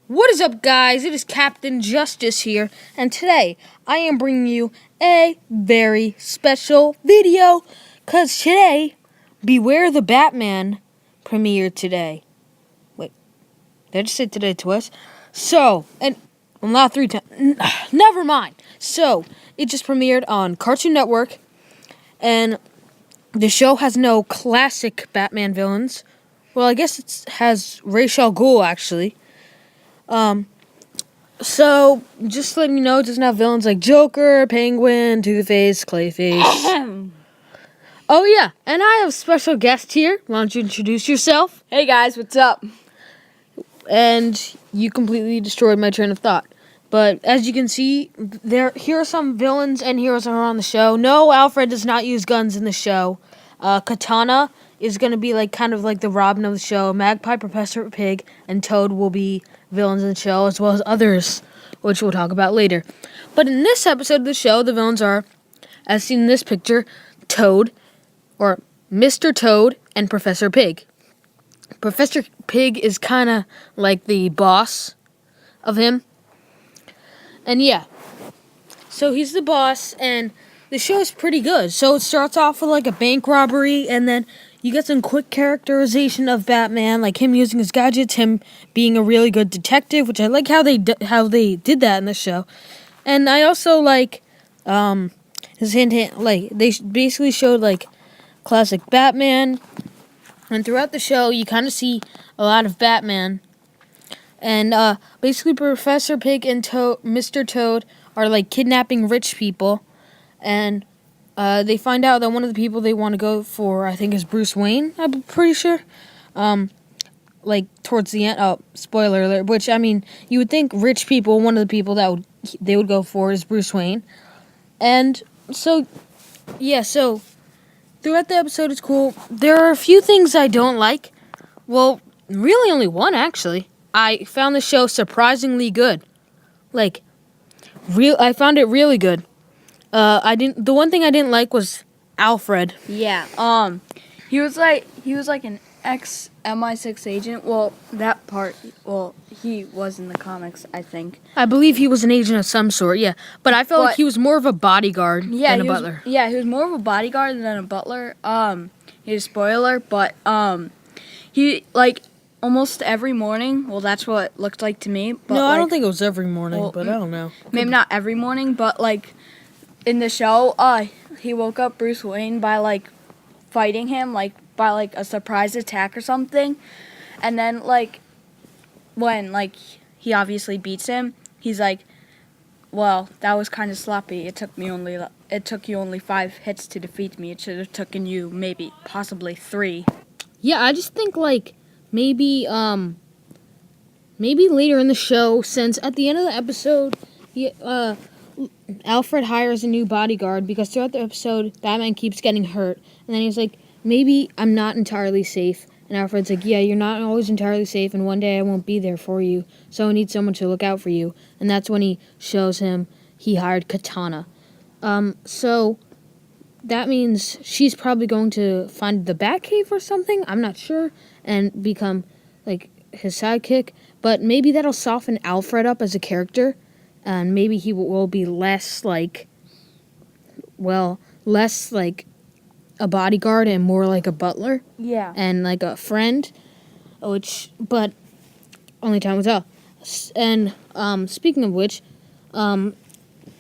What is up, guys? It is Captain Justice here, and today I am bringing you a very special video, because today, Beware the Batman premiered today. Wait, did I just say today twice? Not 3 times. Never mind. So, it just premiered on Cartoon Network, and the show has no classic Batman villains. Well, I guess it has Ra's al Ghul, actually. So, just letting you know, it doesn't have villains like Joker, Penguin, Two-Face, Clayface. Oh, yeah, and I have a special guest here. Why don't you introduce yourself? Hey guys, what's up? And you completely destroyed my train of thought. But as you can see, here are some villains and heroes that are on the show. No, Alfred does not use guns in the show. Katana is going to be kind of like the Robin of the show. Magpie, Professor Pig, and Toad will be villains in the show, as well as others, which we'll talk about later. But in this episode of the show, the villains are, as seen in this picture, Toad, or Mr. Toad, and Professor Pig. Professor Pig is kind of like the boss of him. And yeah, so he's the boss, and the show is pretty good. So it starts off with a bank robbery, and then you get some quick characterization of Batman, like him using his gadgets, him being a really good detective, which I like how they did that in the show. And I also like his they basically showed classic Batman, and throughout the show you kind of see a lot of Batman. And basically Professor Pig and Mr. Toad are kidnapping rich people, and they find out that one of the people they want to go for, I think, is Bruce Wayne, I'm pretty sure. Towards the end, spoiler alert, which, I mean, you would think rich people, one of the people that they would go for is Bruce Wayne. And so, yeah, so throughout the episode it's cool. There are a few things I don't like. Well, really only one, actually. I found the show surprisingly good. I found it really good. The one thing I didn't like was Alfred. Yeah. He was like an ex MI6 agent. Well, that part. Well, he was in the comics, I think. I believe he was an agent of some sort. Yeah, but I felt like he was more of a bodyguard than a butler. Yeah, he was more of a bodyguard than a butler. He's a spoiler, but he almost every morning. Well, that's what it looked like to me. But no, I don't think it was every morning, but I don't know. Maybe not every morning, but in the show, he woke up Bruce Wayne by fighting him, by a surprise attack or something, and then when he obviously beats him, he's like, well, that was kind of sloppy. It took you only 5 hits to defeat me. It should have taken you possibly 3. Yeah, I just think maybe later in the show, since at the end of the episode, Alfred hires a new bodyguard, because throughout the episode, Batman keeps getting hurt. And then he's like, maybe I'm not entirely safe. And Alfred's like, yeah, you're not always entirely safe, and one day I won't be there for you, so I need someone to look out for you. And that's when he shows him he hired Katana. So that means she's probably going to find the Batcave or something, I'm not sure, and become his sidekick. But maybe that'll soften Alfred up as a character, and maybe he will be less like a bodyguard and more like a butler. Yeah. And a friend, but only time will tell. And speaking of which, I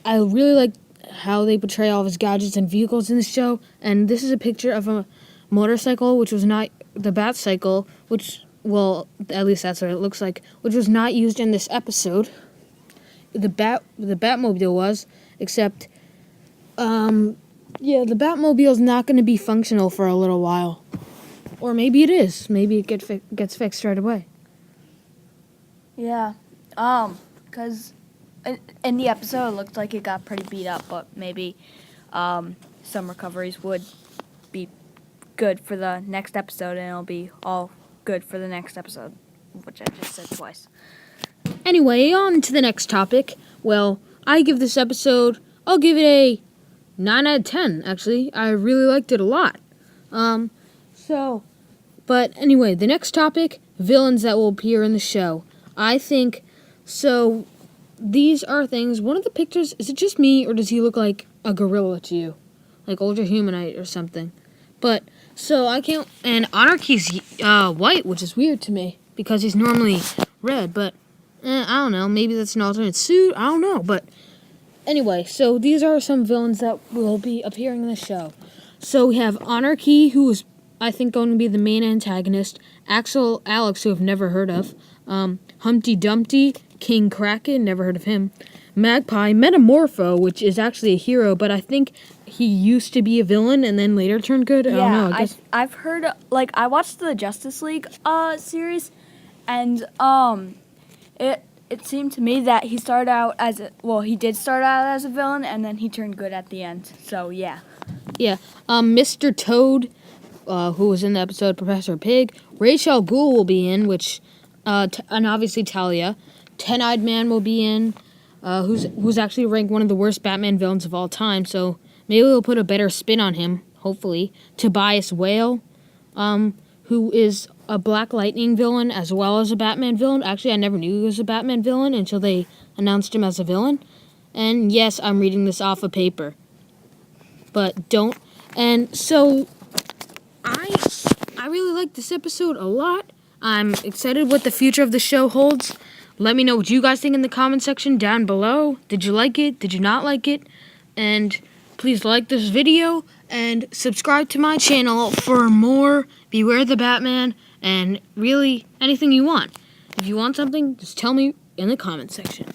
really like how they portray all of his gadgets and vehicles in the show. And this is a picture of a motorcycle, which was not the Batcycle, well, at least that's what it looks like, which was not used in this episode. The Batmobile was, except, the Batmobile's not going to be functional for a little while. Or maybe it is. Maybe it gets fixed right away. Yeah. Because in the episode, it looked like it got pretty beat up, but maybe some recoveries would be good for the next episode, and it'll be all good for the next episode, which I just said twice. Anyway, on to the next topic. Well, I'll give it a 9 out of 10, actually. I really liked it a lot. But anyway, the next topic, villains that will appear in the show. I think So these are things. One of the pictures, is it just me, or does he look like a gorilla to you? Like Ultra Humanite or something. But, so I can't, and Anarchy's white, which is weird to me, because he's normally red, but, I don't know, maybe that's an alternate suit, I don't know, but, anyway, so these are some villains that will be appearing in the show. So we have Anarchy, who is, I think, going to be the main antagonist, Axel Alex, who I've never heard of, Humpty Dumpty, King Kraken, never heard of him, Magpie, Metamorpho, which is actually a hero, but I think he used to be a villain and then later turned good. I don't know. I guess. I've heard, like, I watched the Justice League series, and it seemed to me that he started out as he did start out as a villain, and then he turned good at the end. So yeah. Yeah. Mr. Toad, who was in the episode Professor Pig, Rachel Ghoul will be in, which and obviously Talia. Ten-Eyed Man will be in, who's actually ranked one of the worst Batman villains of all time, so maybe we'll put a better spin on him, hopefully. Tobias Whale, who is a Black Lightning villain as well as a Batman villain. Actually, I never knew he was a Batman villain until they announced him as a villain. And yes, I'm reading this off a paper. But don't. And so, I really like this episode a lot. I'm excited what the future of the show holds. Let me know what you guys think in the comment section down below. Did you like it? Did you not like it? And please like this video and subscribe to my channel for more Beware the Batman and really anything you want. If you want something, just tell me in the comment section.